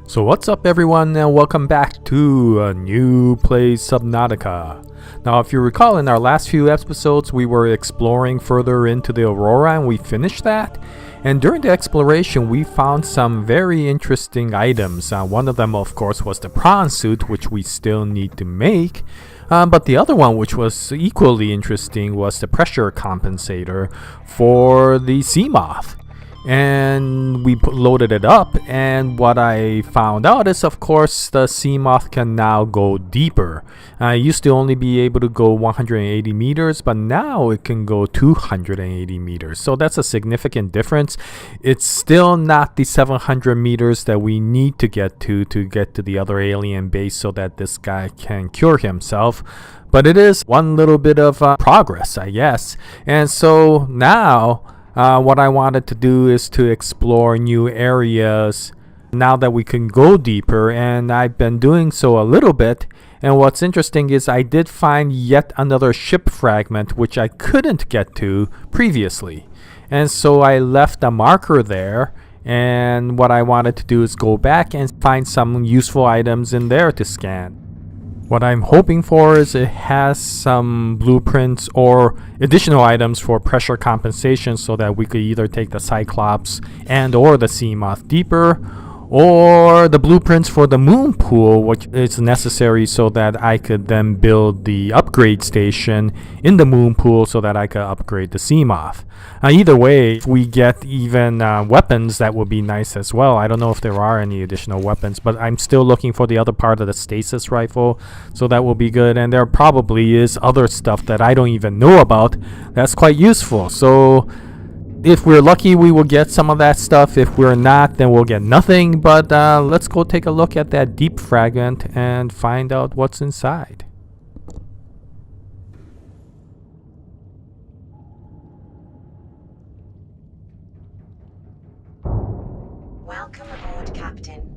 So what's up everyone, and welcome back to a new play Subnautica. Now if you recall, in our last few episodes we were exploring further into the Aurora and we finished that. And during the exploration we found some very interesting items. One of them of course was the prawn suit, which we still need to make. But the other one, which was equally interesting, was the pressure compensator for the Seamoth. And we loaded it up, and what I found out is of course the Seamoth can now go deeper. I used to only be able to go 180 meters, but now it can go 280 meters. So that's a significant difference. It's still not the 700 meters that we need to get to the other alien base so that this guy can cure himself. But it is one little bit of progress, I guess. And so now what I wanted to do is to explore new areas now that we can go deeper, and I've been doing so a little bit. And what's interesting is I did find yet another ship fragment which I couldn't get to previously, and so I left a marker there, and what I wanted to do is go back and find some useful items in there to scan. What I'm hoping for is it has some blueprints or additional items for pressure compensation so that we could either take the Cyclops and or the Seamoth deeper, or the blueprints for the Moonpool, which is necessary so that I could then build the upgrade station in the Moonpool so that I could upgrade the Seamoth. Either way, if we get even weapons, that would be nice as well. I don't know if there are any additional weapons, but I'm still looking for the other part of the stasis rifle, so that will be good. And there probably is other stuff that I don't even know about that's quite useful. So if we're lucky, we will get some of that stuff. If we're not, then we'll get nothing. But let's go take a look at that deep fragment and find out what's inside. Welcome aboard, Captain.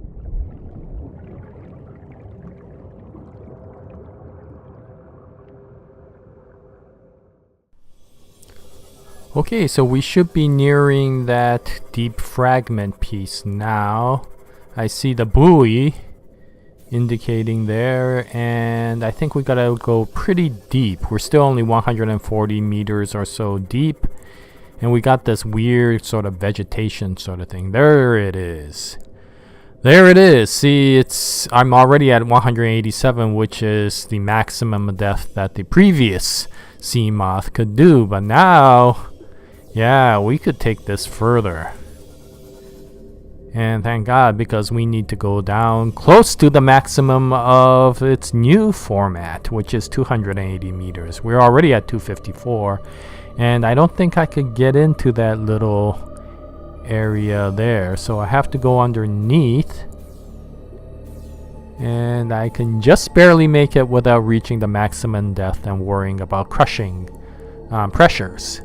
Okay, so we should be nearing that deep fragment piece now. I see the buoy indicating there, and I think we gotta go pretty deep. We're still only 140 meters or so deep, and we got this weird sort of vegetation sort of thing. There it is. There it is. See, I'm already at 187, which is the maximum depth that the previous Seamoth could do, but now, yeah, we could take this further. And thank God, because we need to go down close to the maximum of its new format, which is 280 meters. We're already at 254, and I don't think I could get into that little area there, so I have to go underneath. And I can just barely make it without reaching the maximum depth and worrying about crushing pressures.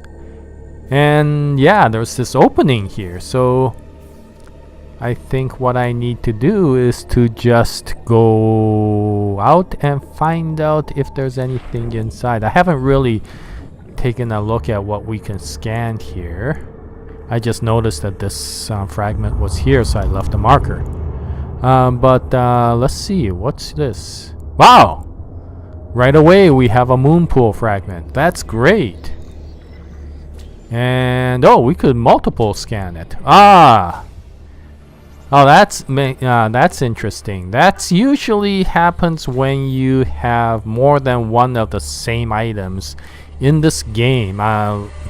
And yeah, there's this opening here, so I think what I need to do is to just go out and find out if there's anything inside. I haven't really taken a look at what we can scan here. I just noticed that this fragment was here, so I left a marker. But let's see, what's this? Wow! Right away we have a Moonpool fragment. That's great. And oh, we could multiple scan it. Oh, that's interesting. That's usually happens when you have more than one of the same items in this game.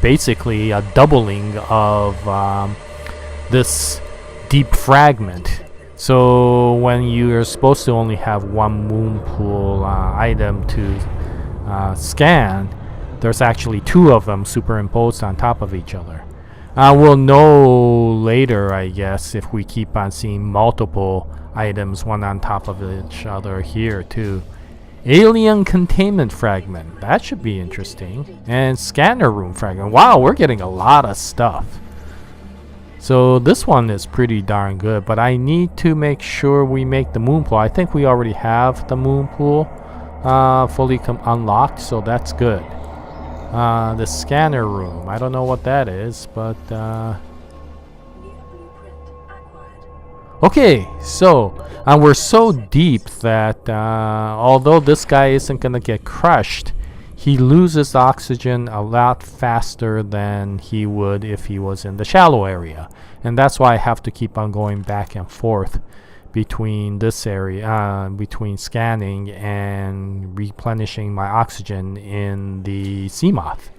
Basically a doubling of this deep fragment. So when you're supposed to only have one Moonpool item to scan, there's actually two of them superimposed on top of each other. We'll know later, I guess, if we keep on seeing multiple items one on top of each other here too. Alien containment fragment, that should be interesting. And scanner room fragment. Wow, we're getting a lot of stuff. So this one is pretty darn good, but I need to make sure we make the Moonpool. I think we already have the Moonpool fully unlocked, so that's good. The scanner room, I don't know what that is, but Okay, so we're so deep that although this guy isn't gonna get crushed, he loses oxygen a lot faster than he would if he was in the shallow area. And that's why I have to keep on going back and forth between this area, between scanning and replenishing my oxygen in the Seamoth.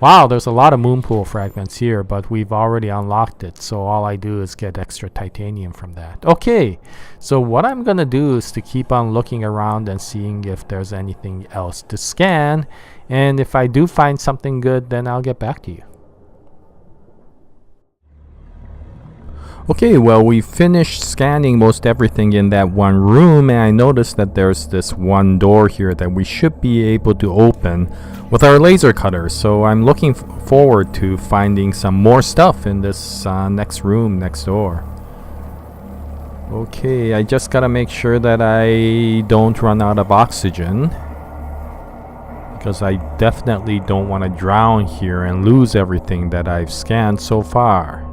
Wow, there's a lot of Moonpool fragments here, but we've already unlocked it, so all I do is get extra titanium from that. Okay, so what I'm gonna do is to keep on looking around and seeing if there's anything else to scan, and if I do find something good, then I'll get back to you. Okay, well, we finished scanning most everything in that one room, and I noticed that there's this one door here that we should be able to open with our laser cutter. So I'm looking forward to finding some more stuff in this next room next door. Okay, I just gotta make sure that I don't run out of oxygen, because I definitely don't want to drown here and lose everything that I've scanned so far.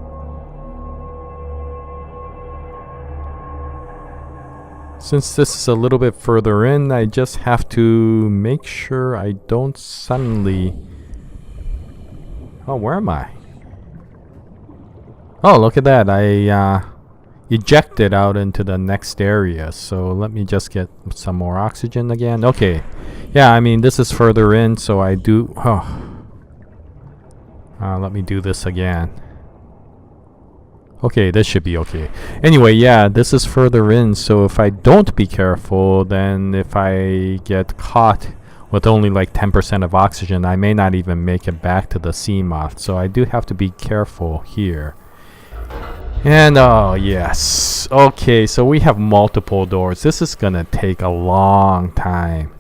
Since this is a little bit further in, I just have to make sure I don't suddenly... Oh, where am I? Oh, look at that. I ejected out into the next area. So let me just get some more oxygen again. Okay. Yeah, I mean, this is further in, so I do... let me do this again. Okay, this should be okay. Anyway, yeah, this is further in, so if I don't be careful, then if I get caught with only like 10% of oxygen, I may not even make it back to the Seamoth. So I do have to be careful here. And oh, yes. Okay, so we have multiple doors. This is gonna take a long time.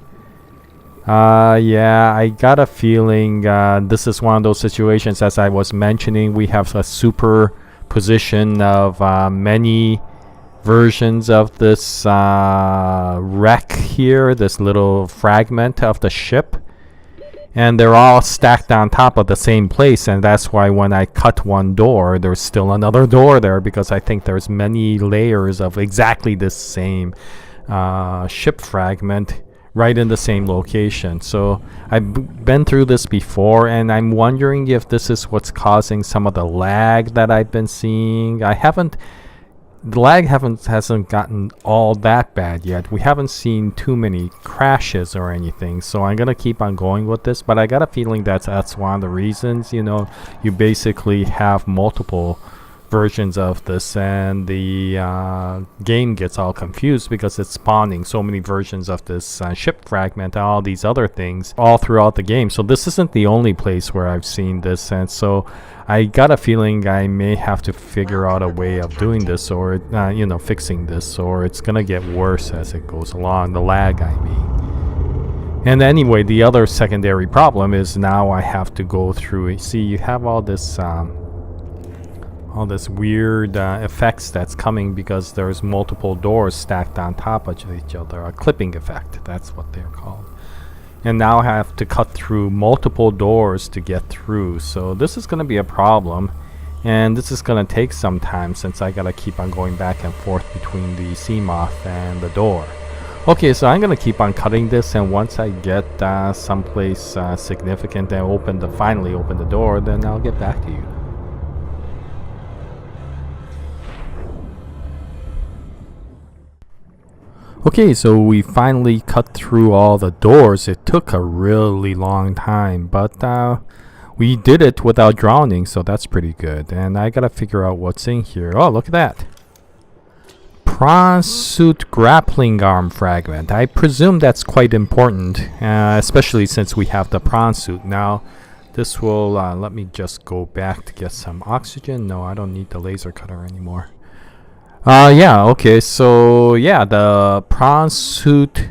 Yeah, I got a feeling this is one of those situations, as I was mentioning, we have a super position of many versions of this wreck here, this little fragment of the ship, and they're all stacked on top of the same place, and that's why when I cut one door, there's still another door there, because I think there's many layers of exactly this same ship fragment right in the same location. So I've been through this before, and I'm wondering if this is what's causing some of the lag that I've been seeing. The lag hasn't gotten all that bad yet. We haven't seen too many crashes or anything, so I'm gonna keep on going with this, but I got a feeling that's one of the reasons. You know, you basically have multiple versions of this, and the game gets all confused because it's spawning so many versions of this ship fragment and all these other things all throughout the game. So this isn't the only place where I've seen this, and so I got a feeling I may have to figure out a way of doing this, or you know, fixing this, or it's gonna get worse as it goes along. The lag, I mean. And anyway, the other secondary problem is now I have to go through. See, you have all this weird effects that's coming because there's multiple doors stacked on top of each other. A clipping effect, that's what they're called. And now I have to cut through multiple doors to get through. So this is going to be a problem, and this is going to take some time since I got to keep on going back and forth between the Seamoth and the door. Okay, so I'm going to keep on cutting this, and once I get someplace significant and finally open the door, then I'll get back to you. Okay, so we finally cut through all the doors. It took a really long time, but we did it without drowning, so that's pretty good. And I gotta figure out what's in here. Oh, look at that. Prawn suit grappling arm fragment. I presume that's quite important, especially since we have the prawn suit. Now, this will, let me just go back to get some oxygen. No, I don't need the laser cutter anymore. Yeah, okay, so yeah, the prawn suit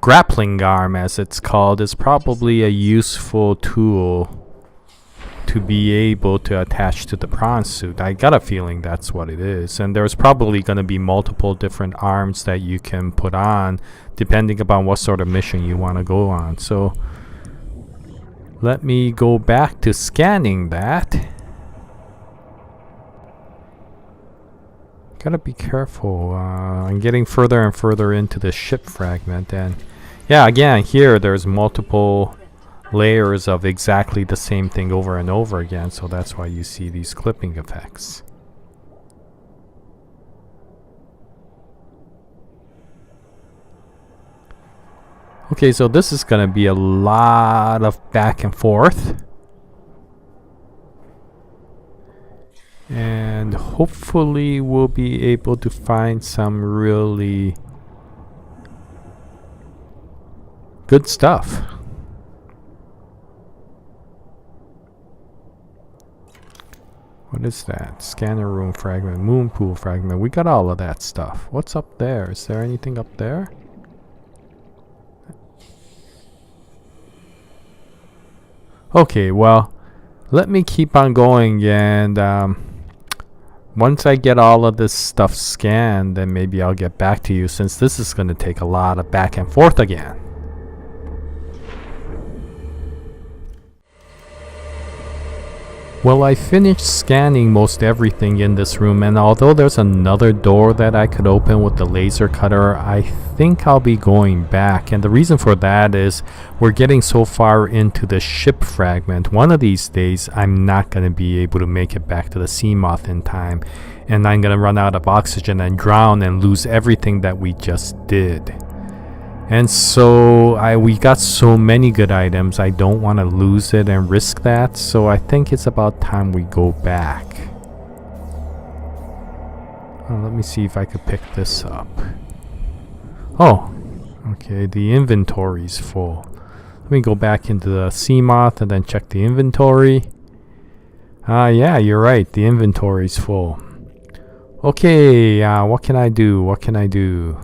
grappling arm, as it's called, is probably a useful tool to be able to attach to the prawn suit. I got a feeling that's what it is, and there's probably going to be multiple different arms that you can put on depending upon what sort of mission you want to go on. So let me go back to scanning that. Gotta be careful. I'm getting further and further into the ship fragment, and yeah, again, here there's multiple layers of exactly the same thing over and over again, so that's why you see these clipping effects. Okay, so this is gonna be a lot of back and forth. And hopefully we'll be able to find some really good stuff. What is that? Scanner room fragment, Moonpool fragment. We got all of that stuff. What's up there? Is there anything up there? Okay, well, let me keep on going, and once I get all of this stuff scanned, then maybe I'll get back to you, since this is going to take a lot of back and forth again. Well, I finished scanning most everything in this room, and although there's another door that I could open with the laser cutter, I think I'll be going back. And the reason for that is we're getting so far into the ship fragment. One of these days, I'm not going to be able to make it back to the Seamoth in time, and I'm going to run out of oxygen and drown and lose everything that we just did. And so we got so many good items, I don't want to lose it and risk that, so I think it's about time we go back. Let me see if I could pick this up. Oh, okay, the inventory's full. Let me go back into the Seamoth and then check the inventory. Yeah, you're right, the inventory's full. Okay, what can I do? What can I do?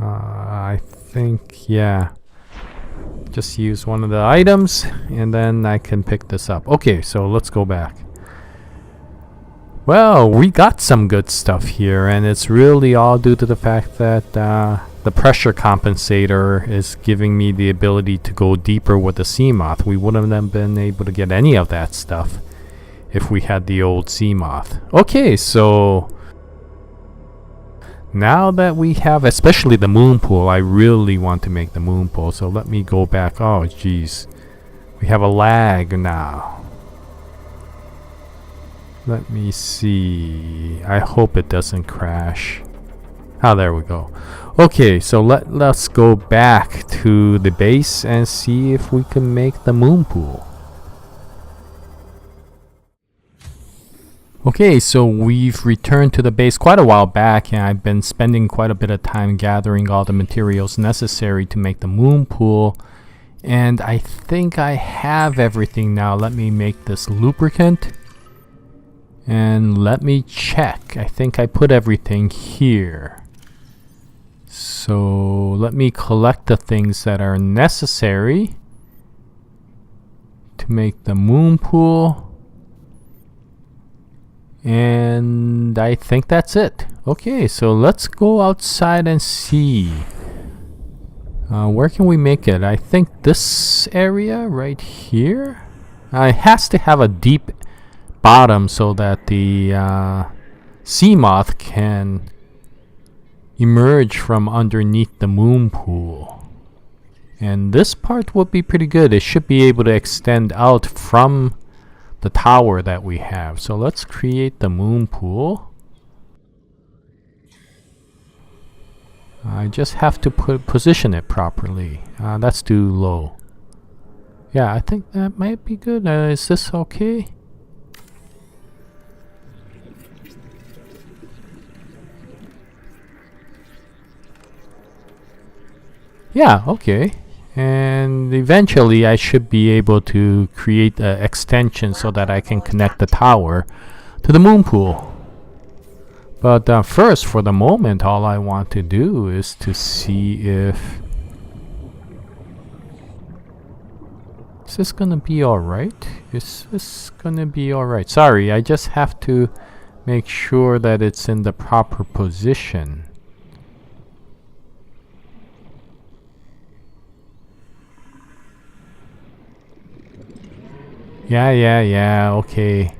I think, yeah, just use one of the items and then I can pick this up. Okay, so let's go back. Well, we got some good stuff here, and it's really all due to the fact that the pressure compensator is giving me the ability to go deeper with the Seamoth. We wouldn't have been able to get any of that stuff if we had the old Seamoth. Okay, so now that we have, especially the Moonpool, I really want to make the Moonpool, so let me go back. Oh, jeez. We have a lag now. Let me see. I hope it doesn't crash. Ah, there we go. Okay, so let's go back to the base and see if we can make the Moonpool. Okay, so we've returned to the base quite a while back, and I've been spending quite a bit of time gathering all the materials necessary to make the Moonpool, and I think I have everything now. Let me make this lubricant, and let me check. I think I put everything here. So let me collect the things that are necessary to make the Moonpool. And I think that's it. Okay, so let's go outside and see. Where can we make it? I think this area right here. It has to have a deep bottom so that the Seamoth can emerge from underneath the Moonpool. And this part will be pretty good. It should be able to extend out from the tower that we have. So let's create the Moonpool. I just have to position it properly. That's too low. Yeah, I think that might be good. Is this okay? Yeah, okay. And eventually I should be able to create an extension so that I can connect the tower to the Moonpool. But first, for the moment, all I want to do is to see if... Is this gonna be alright? Is this gonna be alright? Sorry, I just have to make sure that it's in the proper position. Yeah, okay.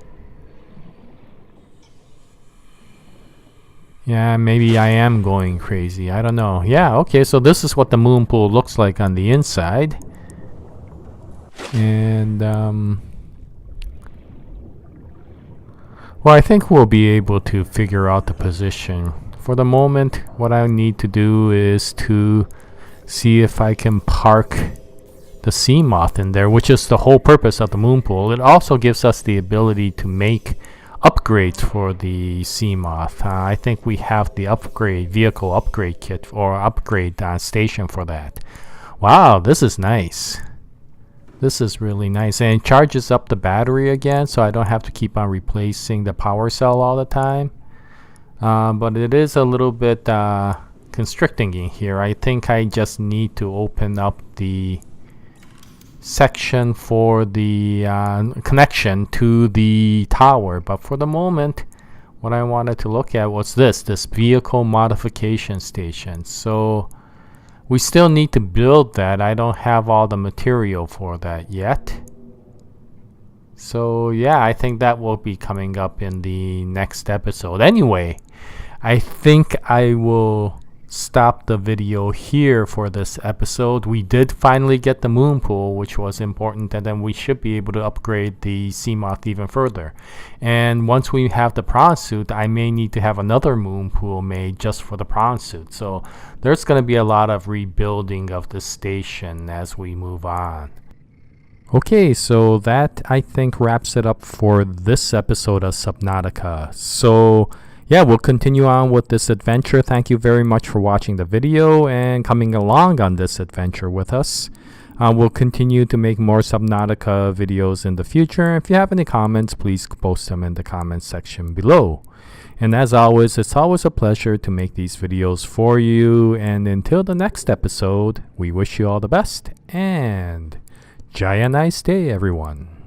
Yeah, maybe I am going crazy. I don't know. Yeah, okay, so this is what the moon pool looks like on the inside. And, well, I think we'll be able to figure out the position. For the moment, what I need to do is to see if I can park the Seamoth in there, which is the whole purpose of the moon pool. It also gives us the ability to make upgrades for the Seamoth. I think we have the vehicle upgrade kit or upgrade station for that. Wow, this is nice. This is really nice, and it charges up the battery again, so I don't have to keep on replacing the power cell all the time. But it is a little bit constricting in here. I think I just need to open up the section for the connection to the tower. But for the moment, what I wanted to look at was this vehicle modification station. So we still need to build that. I don't have all the material for that yet. So yeah, I think that will be coming up in the next episode. Anyway, I think I will stop the video here for this episode. We did finally get the moon pool, which was important, and then we should be able to upgrade the Seamoth even further. And once we have the prawn suit, I may need to have another moon pool made just for the prawn suit. So there's going to be a lot of rebuilding of the station as we move on. Okay, so that I think wraps it up for this episode of Subnautica. So yeah, we'll continue on with this adventure. Thank you very much for watching the video and coming along on this adventure with us. We'll continue to make more Subnautica videos in the future. If you have any comments, please post them in the comments section below. And as always, it's always a pleasure to make these videos for you. And until the next episode, we wish you all the best and Jaya, nice day, everyone.